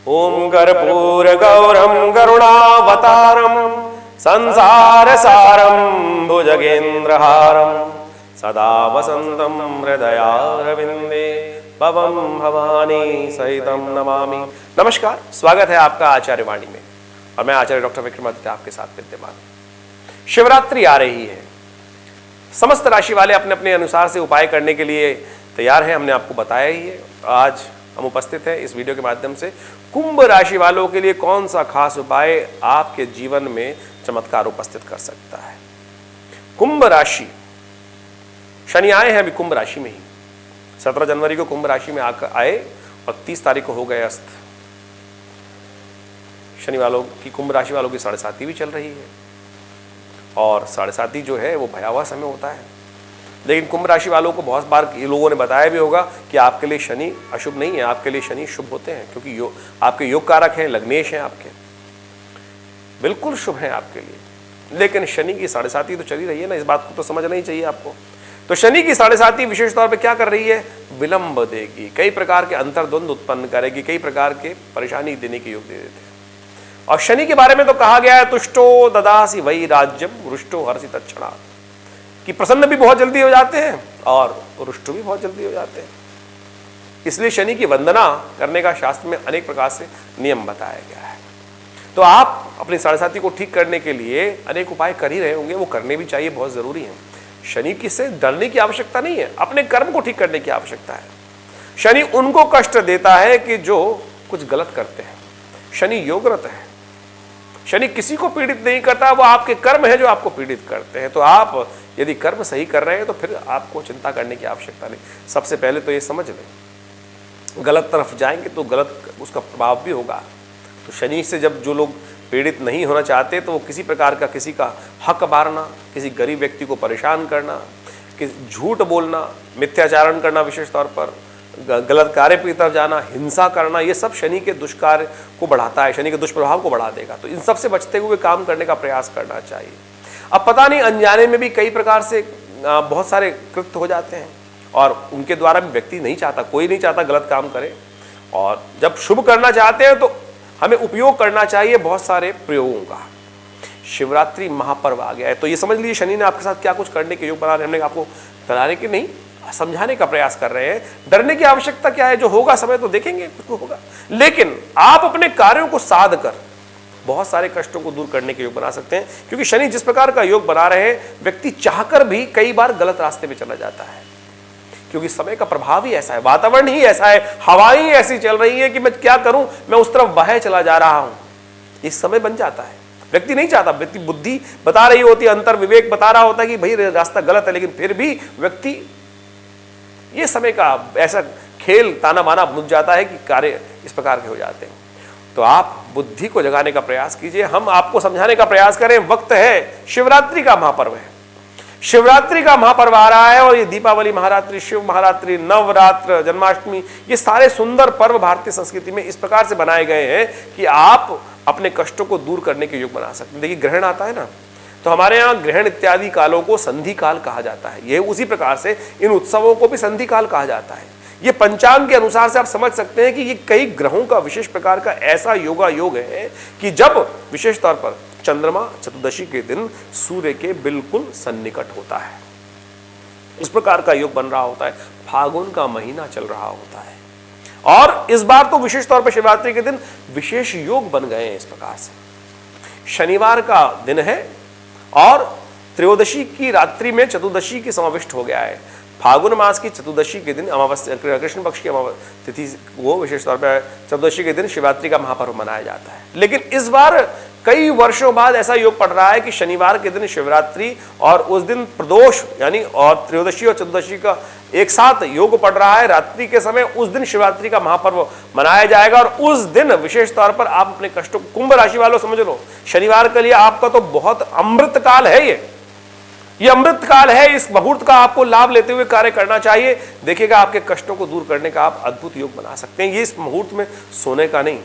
ओम कर्पूर गौरम करुणावतारम संसार सारम भुजगेंद्रहारम सदा वसंतम हृदयारविंदे पवम भवानी सहितम नमामि। नमस्कार, स्वागत है आपका आचार्य वाणी में और मैं आचार्य डॉक्टर विक्रमादित्य आपके साथ विद्यमान। शिवरात्रि आ रही है, समस्त राशि वाले अपने अपने अनुसार से उपाय करने के लिए तैयार हैं, हमने आपको बताया ही है। आज हम उपस्थित हैं इस वीडियो के माध्यम से कुंभ राशि वालों के लिए कौन सा खास उपाय आपके जीवन में चमत्कार उपस्थित कर सकता है। कुंभ राशि, शनि आए हैं अभी कुंभ राशि में ही, 17 जनवरी को कुंभ राशि में आकर आए और 30 तारीख को हो गए अस्त। शनि वालों की, कुंभ राशि वालों की 7.5 भी चल रही है और 7.5 जो है वो भयावह समय होता है। लेकिन कुंभ राशि वालों को बहुत बार लोगों ने बताया भी होगा कि आपके लिए शनि अशुभ नहीं है, आपके लिए शनि शुभ होते हैं, क्योंकि आपके योग कारक हैं, लग्नेश हैं, आपके बिल्कुल शुभ हैं आपके लिए। लेकिन शनि की 7.5 तो चली रही है ना, इस बात को तो समझना ही चाहिए आपको। तो शनि की 7.5 विशेष तौर पे क्या कर रही है, विलंब देगी, कई प्रकार के अंतर्द्वंद उत्पन्न करेगी, कई प्रकार के परेशानी देने के योग दे देते हैं। और शनि के बारे में तो कहा गया है तुष्टो ददासी वही राज्यम रुष्टो हर्षि तत्क्षणात्, कि प्रसन्न भी बहुत जल्दी हो जाते हैं और रुष्ट भी बहुत जल्दी हो जाते हैं। इसलिए शनि की वंदना करने का शास्त्र में अनेक प्रकार से नियम बताया गया है। तो आप अपनी 7.5 को ठीक करने के लिए अनेक उपाय कर ही रहे होंगे, वो करने भी चाहिए, बहुत जरूरी है। शनि की से डरने की आवश्यकता नहीं है, अपने कर्म को ठीक करने की आवश्यकता है। शनि उनको कष्ट देता है कि जो कुछ गलत करते हैं। शनि योगरत है, शनि किसी को पीड़ित नहीं करता, वो आपके कर्म है जो आपको पीड़ित करते हैं। तो आप यदि कर्म सही कर रहे हैं तो फिर आपको चिंता करने की आवश्यकता नहीं। सबसे पहले तो ये समझ लें, गलत तरफ जाएंगे तो गलत उसका प्रभाव भी होगा। तो शनि से जब जो लोग पीड़ित नहीं होना चाहते तो वो किसी प्रकार का, किसी का हक मारना, किसी गरीब व्यक्ति को परेशान करना, झूठ बोलना, मिथ्याचारण करना, विशेष तौर पर गलत कार्य की तरफ जाना, हिंसा करना, ये सब शनि के दुष्कार्य को बढ़ाता है, शनि के दुष्प्रभाव को बढ़ा देगा। तो इन सब से बचते हुए काम करने का प्रयास करना चाहिए। अब पता नहीं अनजाने में भी कई प्रकार से बहुत सारे कृत्य हो जाते हैं और उनके द्वारा भी व्यक्ति नहीं चाहता, कोई नहीं चाहता गलत काम करे। और जब शुभ करना चाहते हैं तो हमें उपयोग करना चाहिए बहुत सारे प्रयोगों का। शिवरात्रि महापर्व आ गया है, तो ये समझ लीजिए शनि ने आपके साथ क्या कुछ करने के योग बना रहे। हमने आपको डराने के नहीं, समझाने का प्रयास कर रहे हैं। डरने की आवश्यकता क्या है, जो होगा समय तो देखेंगे, कुछ तो होगा। लेकिन आप अपने कार्यों को साध कर बहुत सारे कष्टों को दूर करने के योग बना सकते हैं, क्योंकि शनि जिस प्रकार का योग बना रहे हैं, व्यक्ति चाहकर भी कई बार गलत रास्ते में चला जाता है, क्योंकि समय का प्रभाव ही ऐसा है, वातावरण ही ऐसा है, हवाएं ऐसी चल रही है कि मैं क्या करूं, मैं उस तरफ बहे चला जा रहा हूं। इस समय बन जाता है, व्यक्ति नहीं चाहता, व्यक्ति बुद्धि बता रही होती है, अंतर विवेक बता रहा होता है कि भाई रास्ता गलत है, लेकिन फिर भी व्यक्ति ये समय का ऐसा खेल ताना बाना बुझ जाता है कि कार्य इस प्रकार के हो जाते हैं। तो आप बुद्धि को जगाने का प्रयास कीजिए, हम आपको समझाने का प्रयास करें। वक्त है, शिवरात्रि का महापर्व है, शिवरात्रि का महापर्व आ रहा है और ये दीपावली, महारात्रि, शिव महारात्रि, नवरात्र, जन्माष्टमी, ये सारे सुंदर पर्व भारतीय संस्कृति में इस प्रकार से बनाए गए हैं कि आप अपने कष्टों को दूर करने के योग बना सकते हैं। देखिए ग्रहण आता है ना, तो हमारे यहाँ ग्रहण इत्यादि कालों को संधि काल कहा जाता है। ये उसी प्रकार से इन उत्सवों को भी संधि काल कहा जाता है। ये पंचांग के अनुसार से आप समझ सकते हैं कि ये कई ग्रहों का विशेष प्रकार का ऐसा योगा योग है कि जब विशेष तौर पर चंद्रमा चतुर्दशी के दिन सूर्य के बिल्कुल सन्निकट होता है, इस प्रकार का योग बन रहा होता है। फागुन का महीना चल रहा होता है और इस बार तो विशेष तौर पर शिवरात्रि के दिन विशेष योग बन गए हैं। इस प्रकार से शनिवार का दिन है और त्रयोदशी की रात्रि में चतुर्दशी की समाविष्ट हो गया है। फागुन मास की चतुर्दशी के दिन, अमावस्या, कृष्ण पक्ष की तिथि, वो विशेष तौर पर चतुर्दशी के दिन शिवरात्रि का महापर्व मनाया जाता है। लेकिन इस बार कई वर्षों बाद ऐसा योग पड़ रहा है कि शनिवार के दिन शिवरात्रि और उस दिन प्रदोष यानी और त्रयोदशी और चतुर्दशी का एक साथ योग पड़ रहा है रात्रि के समय। उस दिन शिवरात्रि का महापर्व मनाया जाएगा और उस दिन विशेष तौर पर आप अपने कष्टों, कुंभ राशि वालों समझ लो, शनिवार के लिए आपका तो बहुत अमृत काल है। ये अमृत काल है, इस मुहूर्त का आपको लाभ लेते हुए कार्य करना चाहिए। देखिएगा आपके कष्टों को दूर करने का आप अद्भुत योग बना सकते हैं। ये इस मुहूर्त में सोने का नहीं,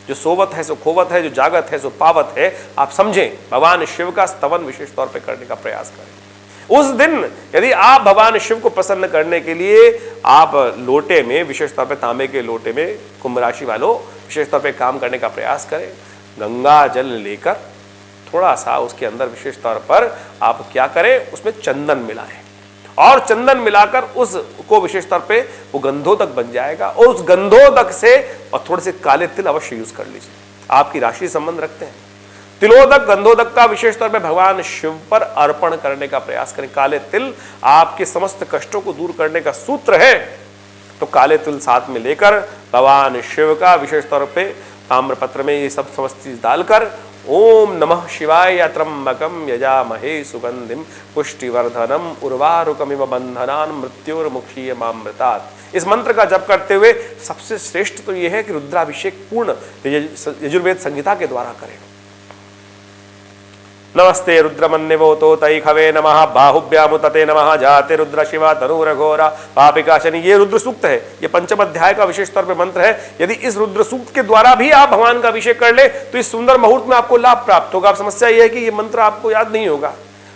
जो सोवत है सो खोवत है, जो जागत है सो पावत है। आप समझें, भगवान शिव का स्तवन विशेष तौर पर करने का प्रयास करें। उस दिन यदि आप भगवान शिव को प्रसन्न करने के लिए आप लोटे में, विशेष तौर पे तांबे के लोटे में कुंभ राशि वालों विशेष तौर पे काम करने का प्रयास करें। गंगा जल लेकर थोड़ा सा उसके अंदर विशेष तौर पर आप क्या करें, उसमें चंदन मिलाएं और चंदन मिलाकर उसको विशेष तौर पे वो गंधोदक बन जाएगा और उस गंधोदक से और थोड़े से काले तिल अवश्य यूज कर लीजिए। आपकी राशि संबंध रखते हैं, तिलोदक गंधोदक का विशेष तौर पे भगवान शिव पर अर्पण करने का प्रयास करें। काले तिल आपके समस्त कष्टों को दूर करने का सूत्र है, तो काले तिल साथ में लेकर भगवान शिव का विशेष तौर पे ताम्रपत्र में ये सब समस्त चीज डालकर ओम नमः शिवाय त्र्यंबकम यजामहे सुगंधिम पुष्टिवर्धनम उर्वारुकमिव बंधनान् मृत्युर्मुक्षीयमामृतात्, इस मंत्र का जप करते हुए सबसे श्रेष्ठ तो यह है कि रुद्राभिषेक पूर्ण यजुर्वेद संहिता के द्वारा करें। नमस्ते रुद्रमन्निवोतो तैखवे नमः बाहुभ्यामुतते नमः जाते रुद्र शिवा तनुरघोरा पापिका शनि, ये रुद्र सूक्त है, ये पंचम अध्याय का विशेष तौर पे मंत्र है। यदि इस रुद्र सूक्त के द्वारा भी आप भगवान का अभिषेक कर ले तो इस सुंदर मुहूर्त में आपको लाभ प्राप्त होगा। अब समस्या यह है कि ये मंत्र आपको याद नहीं होगा,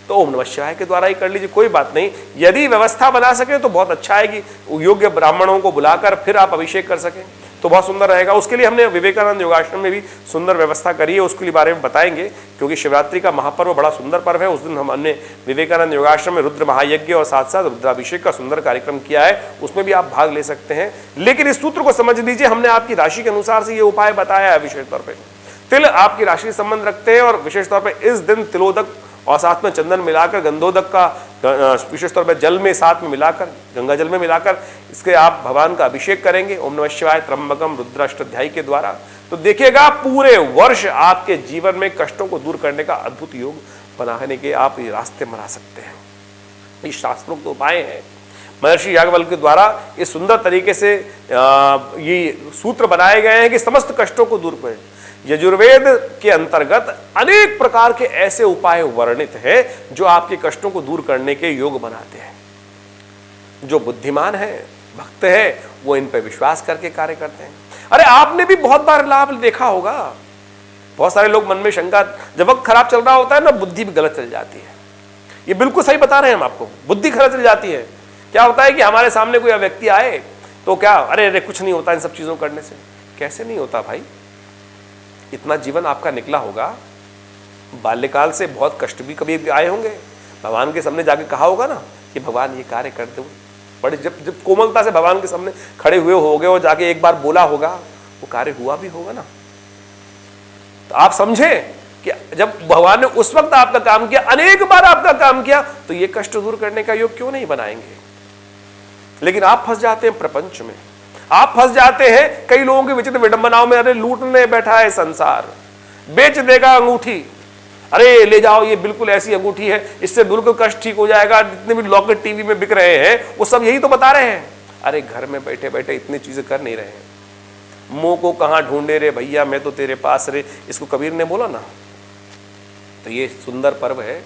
तो ओम नमः शिवाय के द्वारा ही कर लीजिए, कोई बात नहीं। यदि व्यवस्था बना सके तो बहुत अच्छा है कि योग्य ब्राह्मणों को बुलाकर फिर आप अभिषेक कर सकें तो बहुत सुंदर रहेगा। उसके लिए हमने विवेकानंद योगाश्रम में भी सुंदर व्यवस्था करी है, उसके लिए बारे में बताएंगे, क्योंकि शिवरात्रि का महापर्व बड़ा सुंदर पर्व है। उस दिन हमने विवेकानंद योगाश्रम में रुद्र महायज्ञ और साथ साथ रुद्राभिषेक का सुंदर कार्यक्रम किया है, उसमें भी आप भाग ले सकते हैं। लेकिन इस सूत्र को समझ लीजिए, हमने आपकी राशि के अनुसार से ये उपाय बताया है। विशेष तौर पर तिल आपकी राशि संबंध रखते हैं और विशेष तौर पर इस दिन तिलोदक और साथ में चंदन मिलाकर गंधोदक का विशेष तौर पर जल में साथ में मिलाकर, गंगा जल में मिलाकर इसके आप भगवान का अभिषेक करेंगे ओम नमः शिवाय त्र्यंबकम रुद्राष्टाध्यायी के द्वारा, तो देखिएगा पूरे वर्ष आपके जीवन में कष्टों को दूर करने का अद्भुत योग बनाने के आप ये रास्ते बना सकते हैं। ये शास्त्रोक्त उपाय हैं, महर्षि याज्ञवल्क्य के द्वारा इस सुंदर तरीके से ये सूत्र बनाए गए हैं कि समस्त कष्टों को दूर करें। यजुर्वेद के अंतर्गत अनेक प्रकार के ऐसे उपाय वर्णित हैं जो आपके कष्टों को दूर करने के योग बनाते हैं। जो बुद्धिमान है, भक्त है, वो इन पर विश्वास करके कार्य करते हैं। अरे आपने भी बहुत बार लाभ देखा होगा, बहुत सारे लोग मन में शंका, जब वक्त खराब चल रहा होता है ना, बुद्धि भी गलत चल जाती है। ये बिल्कुल सही बता रहे हैं हम आपको, बुद्धि खराब चल जाती है। क्या होता है कि हमारे सामने कोई व्यक्ति आए तो क्या, अरे अरे कुछ नहीं होता इन सब चीजों करने से। कैसे नहीं होता भाई, इतना जीवन आपका निकला होगा, बाल्यकाल से बहुत कष्ट भी कभी आए होंगे, भगवान के सामने जाके कहा होगा ना कि भगवान ये कार्य कर दो, बड़े जब कोमलता से भगवान के सामने खड़े हुए होगे और जाके एक बार बोला होगा, वो कार्य हुआ भी होगा ना। तो आप समझे कि जब भगवान ने उस वक्त आपका काम किया, अनेक बार आपका काम किया, तो ये कष्ट दूर करने का योग क्यों नहीं बनाएंगे। लेकिन आप फंस जाते हैं प्रपंच में, आप फंस जाते हैं कई लोगों के विचित्र विडंबनाओं में। अरे लूटने बैठा है संसार, बेच देगा अंगूठी, अरे ले जाओ ये बिल्कुल ऐसी अंगूठी है, इससे बिल्कुल कष्ट ठीक हो जाएगा। जितने भी लॉकेट टीवी में बिक रहे हैं वो सब यही तो बता रहे हैं। अरे घर में बैठे बैठे इतनी चीजें कर नहीं रहे हैं। मुंह को कहां ढूंढे रे भैया, मैं तो तेरे पास रे, इसको कबीर ने बोला ना। तो ये सुंदर पर्व है,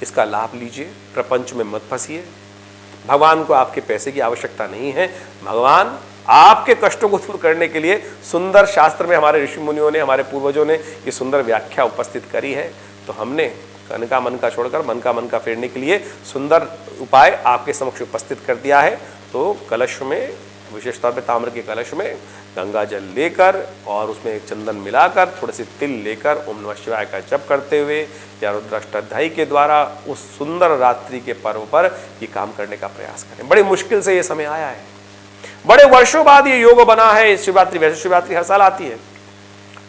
इसका लाभ लीजिए, प्रपंच में मत फंसिए। भगवान को आपके पैसे की आवश्यकता नहीं है, भगवान आपके कष्टों को दूर करने के लिए सुंदर शास्त्र में हमारे ऋषि मुनियों ने, हमारे पूर्वजों ने ये सुंदर व्याख्या उपस्थित करी है। तो हमने मन का मन का छोड़कर मन का फेरने के लिए सुंदर उपाय आपके समक्ष उपस्थित कर दिया है। तो कलश में, विशेष तौर पे ताम्र के कलश में गंगा जल लेकर और उसमें एक चंदन मिलाकर थोड़े से तिल लेकर ओम नमः शिवाय का जप करते हुए या रुद्राष्टाध्यायी के द्वारा उस सुंदर रात्रि के पर्व पर ये काम करने का प्रयास करें। बड़ी मुश्किल से ये समय आया है, बड़े वर्षों बाद ये योग बना है। शिवरात्रि, वैसे शिवरात्रि हर साल आती है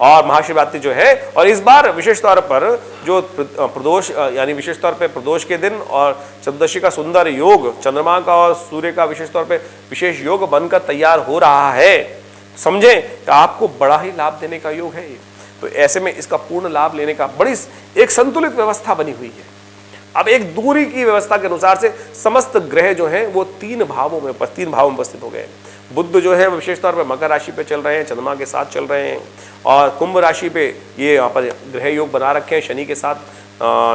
और महाशिवरात्रि जो है, और इस बार विशेष तौर पर जो प्रदोष यानी विशेष तौर पे प्रदोष के दिन और चतुर्दशी का सुंदर योग, चंद्रमा का और सूर्य का विशेष तौर पे विशेष योग बनकर तैयार हो रहा है। समझे कि आपको बड़ा ही लाभ देने का योग है ये। तो ऐसे में इसका पूर्ण लाभ लेने का बड़ी एक संतुलित व्यवस्था बनी हुई है। अब एक दूरी की व्यवस्था के अनुसार से समस्त ग्रह जो हैं वो तीन भावों में उपस्थित हो गए। बुध जो है विशेष तौर पर मकर राशि पे चल रहे हैं, चंद्रमा के साथ चल रहे हैं, और कुंभ राशि पे ये यहाँ पर ग्रह योग बना रखे हैं शनि के साथ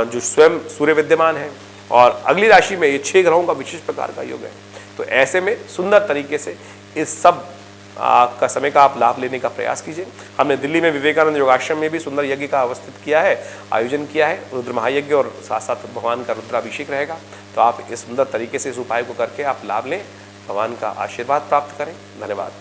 जो स्वयं सूर्य विद्यमान है, और अगली राशि में ये 6 ग्रहों का विशेष प्रकार का योग है। तो ऐसे में सुंदर तरीके से इस सब का समय का आप लाभ लेने का प्रयास कीजिए। हमने दिल्ली में विवेकानंद योगाश्रम में भी सुंदर यज्ञ का अवस्थित किया है, आयोजन किया है, रुद्र महायज्ञ, और साथ साथ भगवान का रुद्राभिषेक रहेगा। तो आप इस सुंदर तरीके से इस उपाय को करके आप लाभ लें, भगवान का आशीर्वाद प्राप्त करें। धन्यवाद।